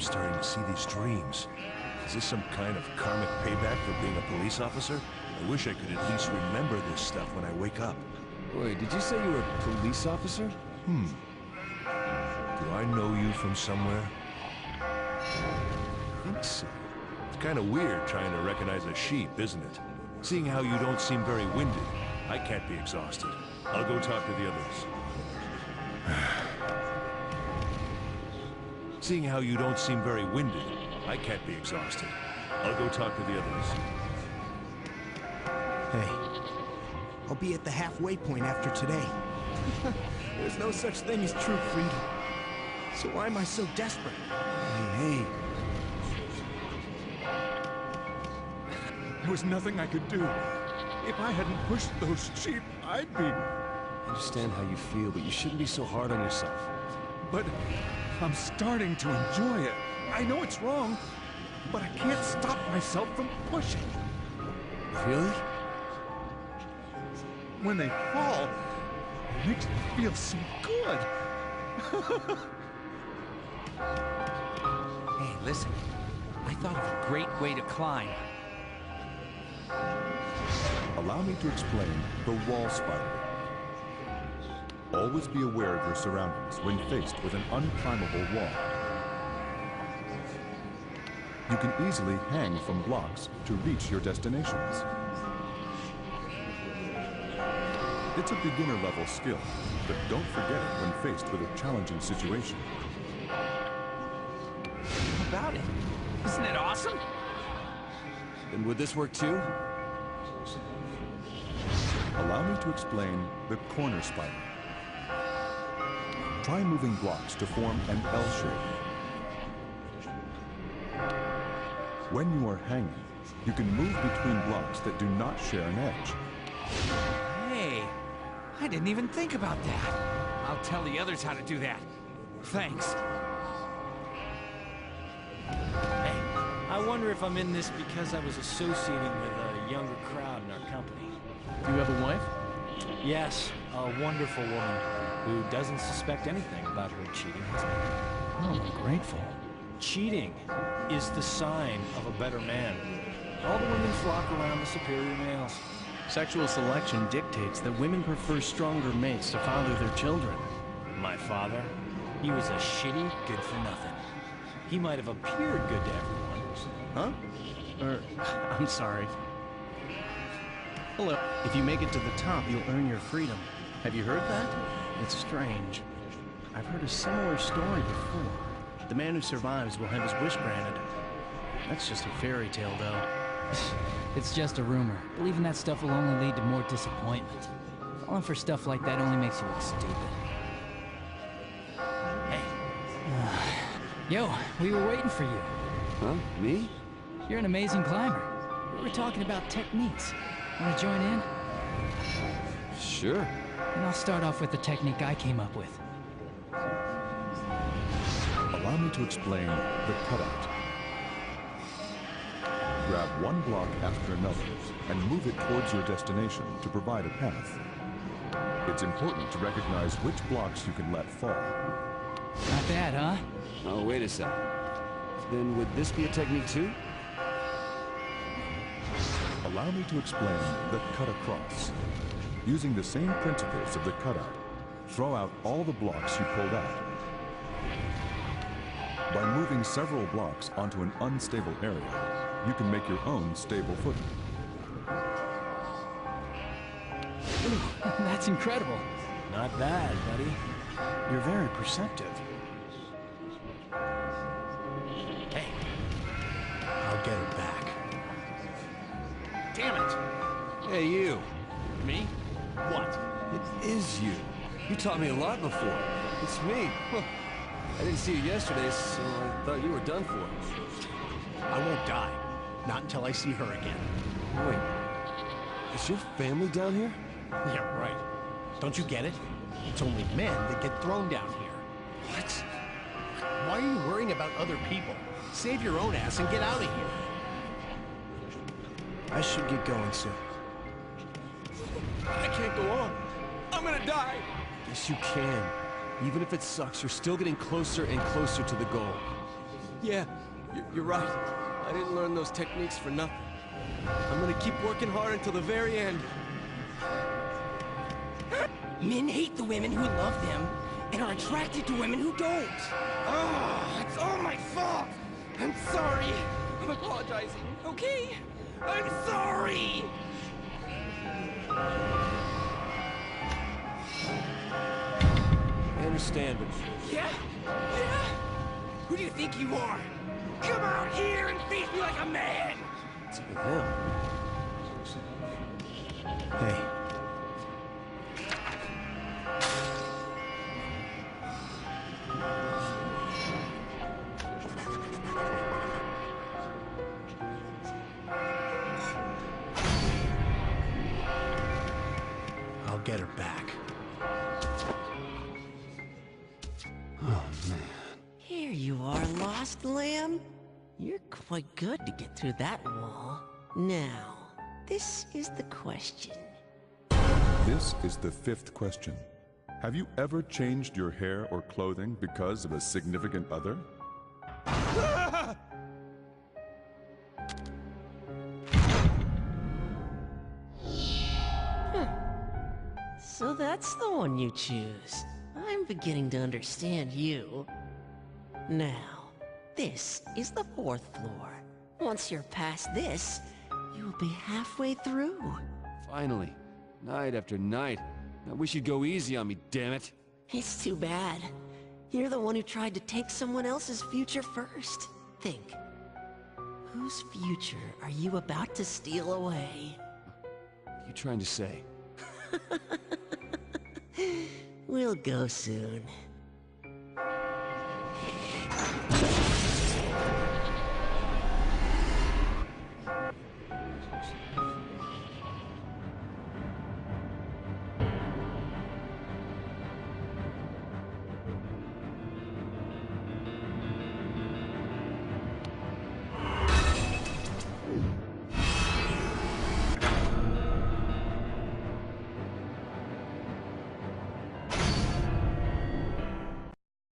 I'm starting to see these dreams. Is this some kind of karmic payback for being a police officer? I wish I could at least remember this stuff when I wake up. Wait, did you say you were a police officer? Do I know you from somewhere? I think so. It's kind of weird trying to recognize a sheep, isn't it? Seeing how you don't seem very winded, I can't be exhausted. I'll go talk to the others. Seeing how you don't seem very winded, I can't be exhausted. I'll go talk to the others. Hey, I'll be at the halfway point after today. There's no such thing as true freedom. So why am I so desperate? Hey. There was nothing I could do. If I hadn't pushed those sheep, I'd be... I understand how you feel, but you shouldn't be so hard on yourself. But I'm starting to enjoy it. I know it's wrong, but I can't stop myself from pushing. Really? When they fall, it makes me feel so good. Hey, listen. I thought of a great way to climb. Allow me to explain the wall spider. Always be aware of your surroundings when faced with an unclimbable wall. You can easily hang from blocks to reach your destinations. It's a beginner-level skill, but don't forget it when faced with a challenging situation. How about it? Isn't it awesome? And would this work too? Allow me to explain the corner spider. Try moving blocks to form an L shape. When you are hanging, you can move between blocks that do not share an edge. Hey, I didn't even think about that. I'll tell the others how to do that. Thanks. Hey, I wonder if I'm in this because I was associating with a younger crowd in our company. Do you have a wife? Yes, a wonderful woman who doesn't suspect anything about her cheating husband. Oh, I'm grateful. Cheating is the sign of a better man. All the women flock around the superior males. Sexual selection dictates that women prefer stronger mates to father their children. My father, he was a shitty good-for-nothing. He might have appeared good to everyone. Huh? I'm sorry. Hello. If you make it to the top, you'll earn your freedom. Have you heard that? It's strange. I've heard a similar story before. The man who survives will have his wish granted. That's just a fairy tale, though. It's just a rumor. Believing that stuff will only lead to more disappointment. Falling for stuff like that only makes you look stupid. Hey. Yo, we were waiting for you. Huh? Me? You're an amazing climber. We were talking about techniques. Want to join in? Sure. And I'll start off with the technique I came up with. Allow me to explain the cutout. Grab one block after another and move it towards your destination to provide a path. It's important to recognize which blocks you can let fall. Not bad, huh? Oh, wait a sec. Then would this be a technique too? Allow me to explain the cut across. Using the same principles of the cutout, throw out all the blocks you pulled out. By moving several blocks onto an unstable area, you can make your own stable footing. Ooh, that's incredible. Not bad, buddy. You're very perceptive. Hey. I'll get it back. Damn it. Hey, you. Me? What? It is you. You taught me a lot before. It's me. Huh. I didn't see you yesterday, so I thought you were done for. I won't die. Not until I see her again. Wait. Is your family down here? Yeah, right. Don't you get it? It's only men that get thrown down here. What? Why are you worrying about other people? Save your own ass and get out of here. I should get going soon. I can't go on. I'm gonna die. Yes, you can. Even if it sucks, you're still getting closer and closer to the goal. Yeah, you're right. I didn't learn those techniques for nothing. I'm gonna keep working hard until the very end. Men hate the women who love them and are attracted to women who don't. Oh, it's all my fault. I'm sorry. I'm apologizing, okay? I'm sorry! I understand, but... Yeah? Yeah? Who do you think you are? Come out here and face me like a man! What's up with him? Hey. I'll get her back. Oh, man. Here you are, lost lamb. You're quite good to get through that wall. Now, this is the question. This is the 5th question. Have you ever changed your hair or clothing because of a significant other? So that's the one you choose. I'm beginning to understand you. Now, this is the 4th floor. Once you're past this, you'll be halfway through. Finally. Night after night. I wish you'd go easy on me, damn it. It's too bad. You're the one who tried to take someone else's future first. Think. Whose future are you about to steal away? What are you trying to say? We'll go soon.